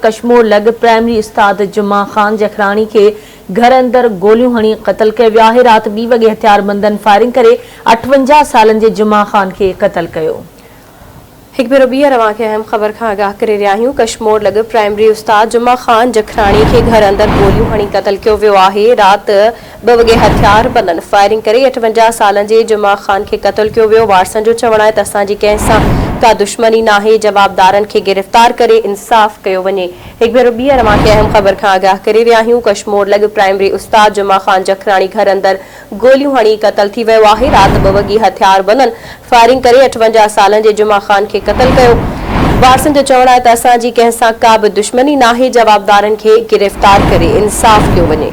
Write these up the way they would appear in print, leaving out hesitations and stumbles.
कश्मोर लग प्राइमरी उस्ताद जुमा खान जखरानी के घर अंदर गोलियों हणी कतल कयो वियो आहे। रात 2 वगे हथियारबंदन फायरिंग करे 58 सालन के जुमा खान के कतल कयो। एक भेरो ॿीहर अवां खे अहम ख़बर खां आगाह करे रहिया आहियूं। कश्मोर लॻ प्राइमरी उस्ताद जुमा खान जखरानी के घर अंदर गोलियों हणी कतल कियो वियो आहे। रात 2 वगे हथियारबंदन फायरिंग करे 58 सालन जे जुमा खान के कतल कियो वियो। वारसन जो चवण आहे त असांजी कंहिं सां का दुश्मनी नाहे, जवाबदारन के गिरफ्तार करे इंसाफ कयो वञे। एक भेरो ॿीहर अवां खे अहम ख़बर खां आगाह करे रहिया आहियूं। कश्मोर लॻ प्राइमरी उस्ताद जुमा खान जखरानी घर अंदर गोलियों हणी कतल थी वियो आहे। रात 2 वगे हथियारबंदन फायरिंग करे 58 सालन जे जुमा खान के कतल कयो। वारसन जो चवण आहे त असांजी कंहिं सां का बि दुश्मनी नाहे, जवाबदारन के गिरफ्तार करे इंसाफ कयो वञे।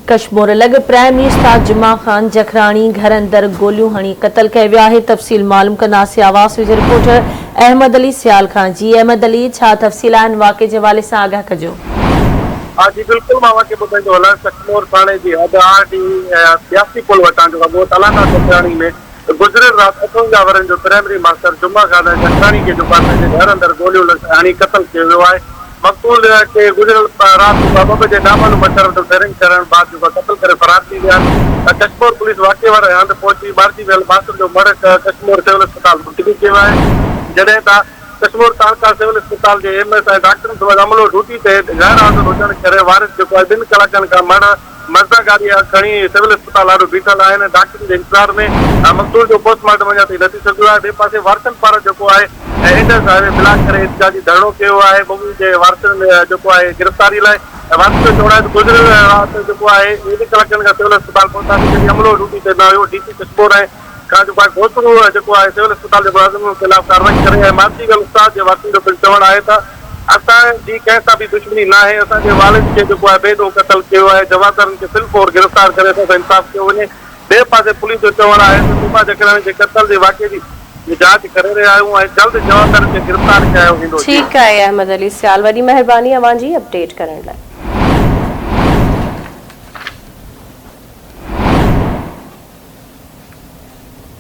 कश्मोर लग प्राइमरी उस्ताद जुमा खान जखरानी घर अंदर गोलियों हणी कतल कयो वियो आहे। तफ़सील मालूम कंदासीं आवाज़ विज रिपोर्टर अहमद अली सियाल खान। जी अहमद अली, छा तफ़सील आहिनि वाक़े जे हवाले सां आगाह कजो। हाँ जी बिल्कुल, मां वाक़े ॿुधाईंदो हलां। कश्मोर थाणे जी हद 82 पुल वटां जो आहे तलाना जखरानी में गुज़रियल रात 58 वरनि जो प्राइमरी मास्टर जुमा खान जखरानी के घर अंदर गोलियों हणी कतल कियो वियो आहे। मक़तूल के गुज़रियल रात 2 बजे नामालूम मशरफ फायरिंग करण बाद कतल करे फरार थी विया। कश्मोर पुलिस वाक़े वारे हंधि पहुची मारिजी वियल मास्टर जो मड़ कश्मोर सिविल अस्पताल मुंतक़िल कयो आहे। जॾहिं त कश्मोर तालका सिविल अस्पताल के एमएस ऐं डॉक्टरनि अमलो ड्यूटी ते गैर हाज़िर हुजण करे वारिस जेको आहे 2 कलाकनि खां मड़ मज़दा गाड़ी खणी सिविल अस्पताल वारो बीठल आहिनि। डॉक्टर जे इंतज़ार में मक़तूल जो पोस्टमार्टम अञा ताईं न थी सघियो आहे। ॿिए पासे वारसन पारां जेको आहे इंडस हाईवे ब्लॉक करे एहतिजाजी धरणो कयो आहे। मम्मी जे वारसन जेको आहे गिरफ़्तारी लाइ वारसन जो चवण आहे त गुज़रियल रात जेको आहे 2 कलाकनि खां सिविल अस्पताल पहुतासीं, जॾहिं अमलो ड्यूटी ते न हुयो। डीसी कश्मोर ऐं खां जेको आहे घोसलो जेको आहे सिविल अस्पताल जे मुलाज़िमनि ख़िलाफ़ कार्रवाई करे ऐं मारिजी वियल उस्ताद जे वारसन जो चवण आहे त असांजी कंहिं सां बि दुश्मनी न आहे। असांजे वालिद खे जेको आहे बेदो कतल कयो आहे। जवाबदारनि खे फिलफोर गिरफ़्तार करे असां इंसाफ़ कयो वञे। ॿिए पासे पुलिस जो चवण आहे त जुमा जखरानी जे कतल जे वाक़े जी जांच करे रहिया आहियूं ऐं जल्द जवाबदारनि खे गिरफ़्तार कयो वेंदो। ठीकु आहे अहमद अली सियाल, वॾी महिरबानी अवां जी अपडेट करण लाइ।